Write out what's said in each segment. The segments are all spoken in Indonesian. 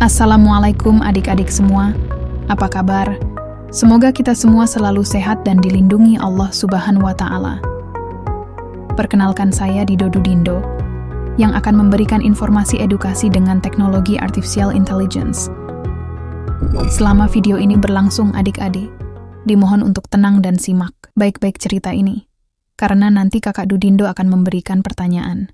Assalamualaikum adik-adik semua, apa kabar? Semoga kita semua selalu sehat dan dilindungi Allah Subhanahu wa Ta'ala. Perkenalkan saya Dido Dudindo, yang akan memberikan informasi edukasi dengan teknologi artificial intelligence. Selama video ini berlangsung adik-adik, dimohon untuk tenang dan simak baik-baik cerita ini, karena nanti kakak Dudindo akan memberikan pertanyaan.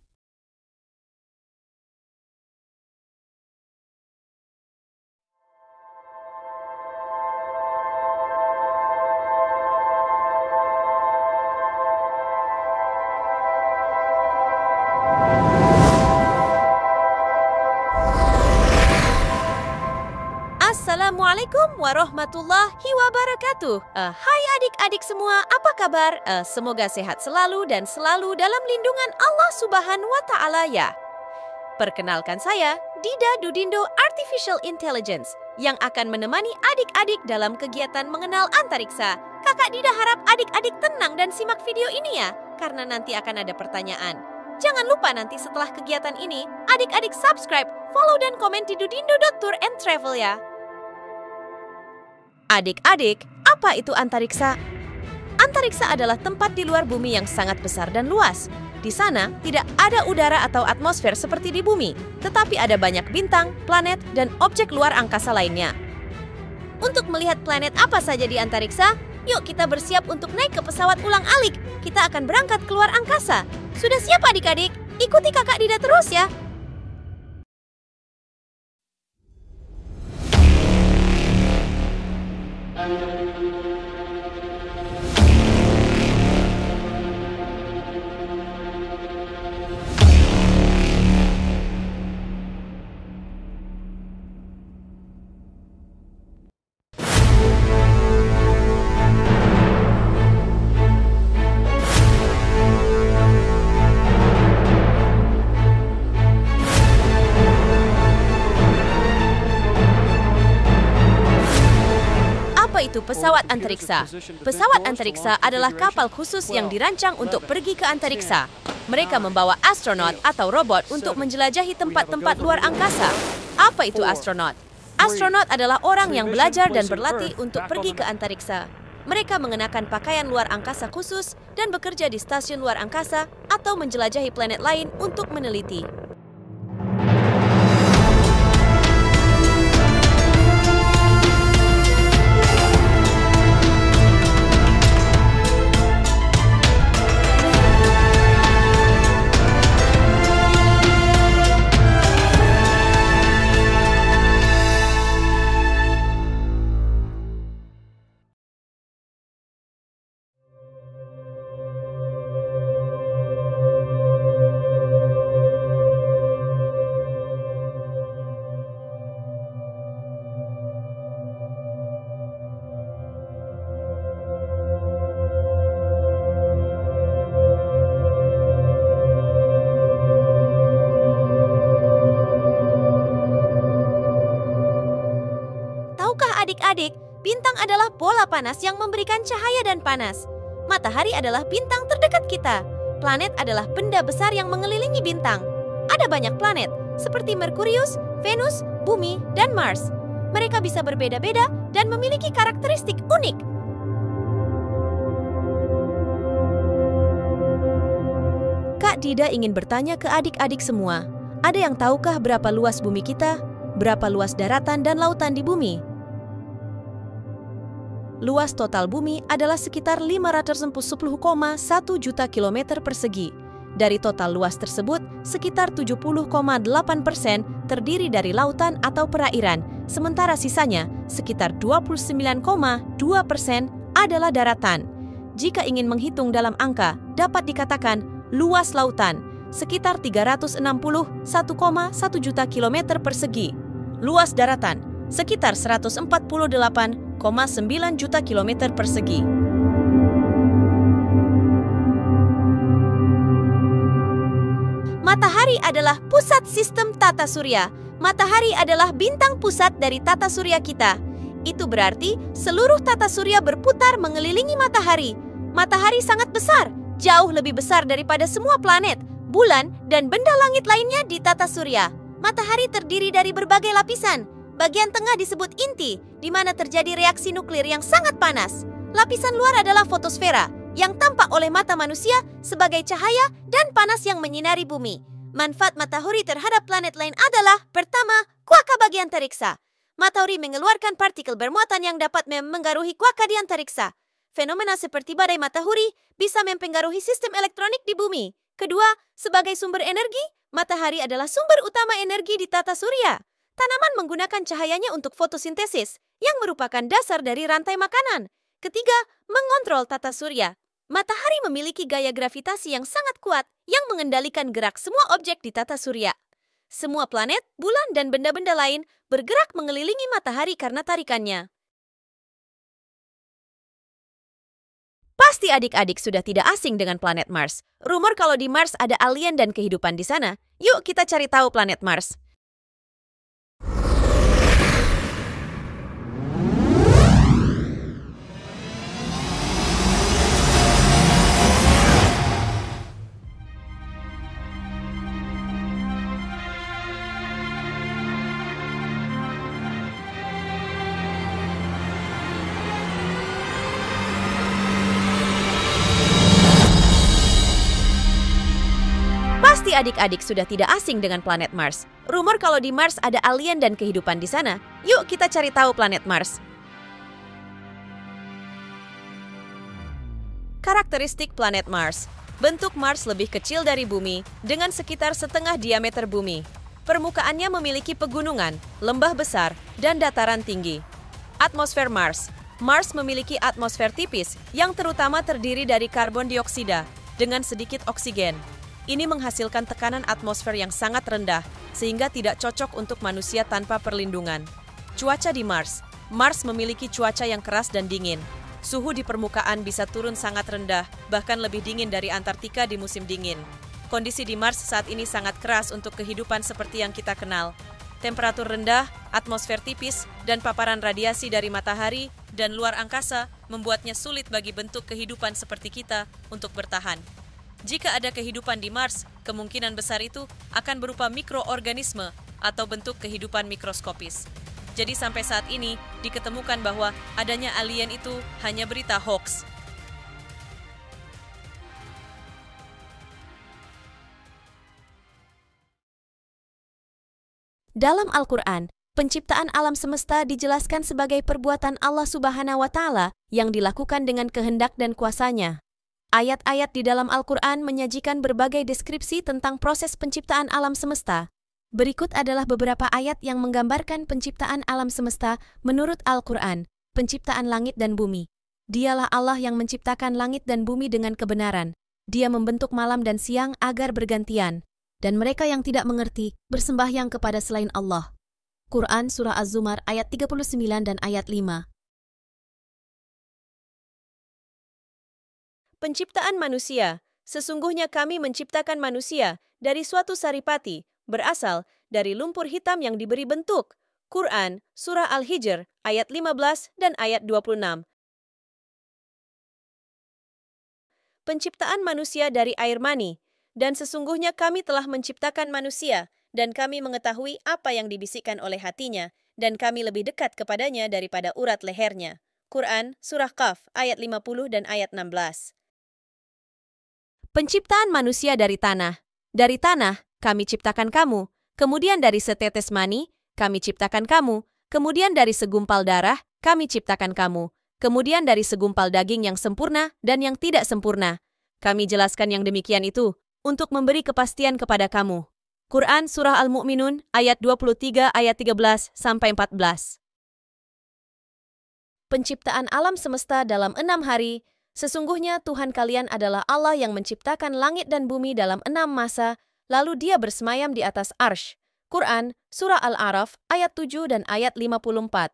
Assalamualaikum warahmatullahi wabarakatuh. Hai adik-adik semua, apa kabar? Semoga sehat selalu dan selalu dalam lindungan Allah Subhanahu wa Ta'ala ya. Perkenalkan saya, Dida Dudindo Artificial Intelligence, yang akan menemani adik-adik dalam kegiatan mengenal antariksa. Kakak Dida harap adik-adik tenang dan simak video ini ya, karena nanti akan ada pertanyaan. Jangan lupa nanti setelah kegiatan ini, adik-adik subscribe, follow dan komen di dudindo.tour and travel ya. Adik-adik, apa itu antariksa? Antariksa adalah tempat di luar bumi yang sangat besar dan luas. Di sana tidak ada udara atau atmosfer seperti di bumi, tetapi ada banyak bintang, planet, dan objek luar angkasa lainnya. Untuk melihat planet apa saja di antariksa, yuk kita bersiap untuk naik ke pesawat ulang-alik. Kita akan berangkat keluar angkasa. Sudah siap adik-adik? Ikuti kakak Dida terus ya. Itu pesawat antariksa. Pesawat antariksa adalah kapal khusus yang dirancang untuk pergi ke antariksa. Mereka membawa astronot atau robot untuk menjelajahi tempat-tempat luar angkasa. Apa itu astronot? Astronot adalah orang yang belajar dan berlatih untuk pergi ke antariksa. Mereka mengenakan pakaian luar angkasa khusus dan bekerja di stasiun luar angkasa atau menjelajahi planet lain untuk meneliti. Adik-adik, bintang adalah bola panas yang memberikan cahaya dan panas. Matahari adalah bintang terdekat kita. Planet adalah benda besar yang mengelilingi bintang. Ada banyak planet, seperti Merkurius, Venus, Bumi, dan Mars. Mereka bisa berbeda-beda dan memiliki karakteristik unik. Kak Dida ingin bertanya ke adik-adik semua. Ada yang tahukah berapa luas bumi kita? Berapa luas daratan dan lautan di bumi? Luas total bumi adalah sekitar 510,1 juta kilometer persegi. Dari total luas tersebut, sekitar 70,8% terdiri dari lautan atau perairan, sementara sisanya, sekitar 29,2% adalah daratan. Jika ingin menghitung dalam angka, dapat dikatakan luas lautan, sekitar 361,1 juta kilometer persegi. Luas daratan, sekitar 148,9 juta kilometer persegi. Matahari adalah pusat sistem tata surya. Matahari adalah bintang pusat dari tata surya kita. Itu berarti seluruh tata surya berputar mengelilingi matahari. Matahari sangat besar, jauh lebih besar daripada semua planet, bulan, dan benda langit lainnya di tata surya. Matahari terdiri dari berbagai lapisan. Bagian tengah disebut inti, di mana terjadi reaksi nuklir yang sangat panas. Lapisan luar adalah fotosfera, yang tampak oleh mata manusia sebagai cahaya dan panas yang menyinari bumi. Manfaat matahari terhadap planet lain adalah, pertama, kuaka bagi antariksa. Matahari mengeluarkan partikel bermuatan yang dapat mempengaruhi kuaka di antariksa. Fenomena seperti badai matahari bisa mempengaruhi sistem elektronik di bumi. Kedua, sebagai sumber energi, matahari adalah sumber utama energi di tata surya. Tanaman menggunakan cahayanya untuk fotosintesis, yang merupakan dasar dari rantai makanan. Ketiga, mengontrol tata surya. Matahari memiliki gaya gravitasi yang sangat kuat, yang mengendalikan gerak semua objek di tata surya. Semua planet, bulan, dan benda-benda lain bergerak mengelilingi matahari karena tarikannya. Pasti adik-adik sudah tidak asing dengan planet Mars. Rumor kalau di Mars ada alien dan kehidupan di sana. Yuk kita cari tahu planet Mars. Pasti adik-adik sudah tidak asing dengan planet Mars. Rumor kalau di Mars ada alien dan kehidupan di sana. Yuk kita cari tahu planet Mars. Karakteristik planet Mars. Bentuk Mars lebih kecil dari bumi, dengan sekitar setengah diameter bumi. Permukaannya memiliki pegunungan, lembah besar, dan dataran tinggi. Atmosfer Mars. Mars memiliki atmosfer tipis, yang terutama terdiri dari karbon dioksida, dengan sedikit oksigen. Ini menghasilkan tekanan atmosfer yang sangat rendah, sehingga tidak cocok untuk manusia tanpa perlindungan. Cuaca di Mars. Mars memiliki cuaca yang keras dan dingin. Suhu di permukaan bisa turun sangat rendah, bahkan lebih dingin dari Antartika di musim dingin. Kondisi di Mars saat ini sangat keras untuk kehidupan seperti yang kita kenal. Temperatur rendah, atmosfer tipis, dan paparan radiasi dari matahari dan luar angkasa membuatnya sulit bagi bentuk kehidupan seperti kita untuk bertahan. Jika ada kehidupan di Mars, kemungkinan besar itu akan berupa mikroorganisme atau bentuk kehidupan mikroskopis. Jadi sampai saat ini diketemukan bahwa adanya alien itu hanya berita hoax. Dalam Al-Quran, penciptaan alam semesta dijelaskan sebagai perbuatan Allah Subhanahu wa Ta'ala yang dilakukan dengan kehendak dan kuasanya. Ayat-ayat di dalam Al-Quran menyajikan berbagai deskripsi tentang proses penciptaan alam semesta. Berikut adalah beberapa ayat yang menggambarkan penciptaan alam semesta menurut Al-Quran, penciptaan langit dan bumi. Dialah Allah yang menciptakan langit dan bumi dengan kebenaran. Dia membentuk malam dan siang agar bergantian. Dan mereka yang tidak mengerti bersembahyang kepada selain Allah. Quran Surah Az-Zumar ayat 39 dan ayat 5. Penciptaan manusia. Sesungguhnya kami menciptakan manusia dari suatu saripati, berasal dari lumpur hitam yang diberi bentuk. Quran, Surah Al-Hijr, ayat 15 dan ayat 26. Penciptaan manusia dari air mani. Dan sesungguhnya kami telah menciptakan manusia, dan kami mengetahui apa yang dibisikkan oleh hatinya, dan kami lebih dekat kepadanya daripada urat lehernya. Quran, Surah Qaf, ayat 50 dan ayat 16. Penciptaan manusia dari tanah. Dari tanah, kami ciptakan kamu. Kemudian dari setetes mani, kami ciptakan kamu. Kemudian dari segumpal darah, kami ciptakan kamu. Kemudian dari segumpal daging yang sempurna dan yang tidak sempurna. Kami jelaskan yang demikian itu untuk memberi kepastian kepada kamu. Quran Surah Al-Mu'minun ayat 23 ayat 13 sampai 14. Penciptaan alam semesta dalam 6 hari. Sesungguhnya Tuhan kalian adalah Allah yang menciptakan langit dan bumi dalam 6 masa, lalu Dia bersemayam di atas Arsy. Quran, Surah Al-A'raf, ayat 7 dan ayat 54.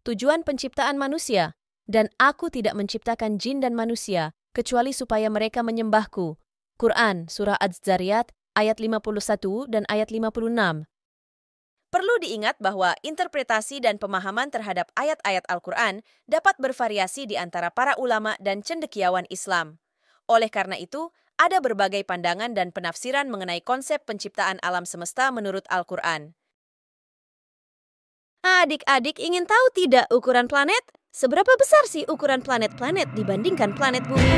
Tujuan penciptaan manusia. Dan aku tidak menciptakan jin dan manusia, kecuali supaya mereka menyembahku. Quran, Surah Az-Zariyat, ayat 51 dan ayat 56. Perlu diingat bahwa interpretasi dan pemahaman terhadap ayat-ayat Al-Quran dapat bervariasi di antara para ulama dan cendekiawan Islam. Oleh karena itu, ada berbagai pandangan dan penafsiran mengenai konsep penciptaan alam semesta menurut Al-Quran. Adik-adik ingin tahu tidak ukuran planet? Seberapa besar sih ukuran planet-planet dibandingkan planet bumi?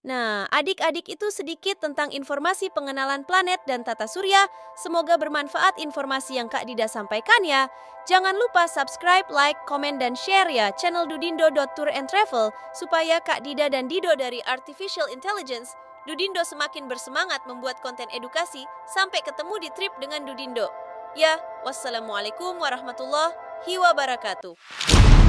Nah, adik-adik itu sedikit tentang informasi pengenalan planet dan tata surya. Semoga bermanfaat informasi yang Kak Dida sampaikan ya. Jangan lupa subscribe, like, komen, dan share ya channel Dudindo.Tour and Travel supaya Kak Dida dan Dido dari Artificial Intelligence Dudindo semakin bersemangat membuat konten edukasi. Sampai ketemu di trip dengan Dudindo. Ya, wassalamualaikum warahmatullahi wabarakatuh.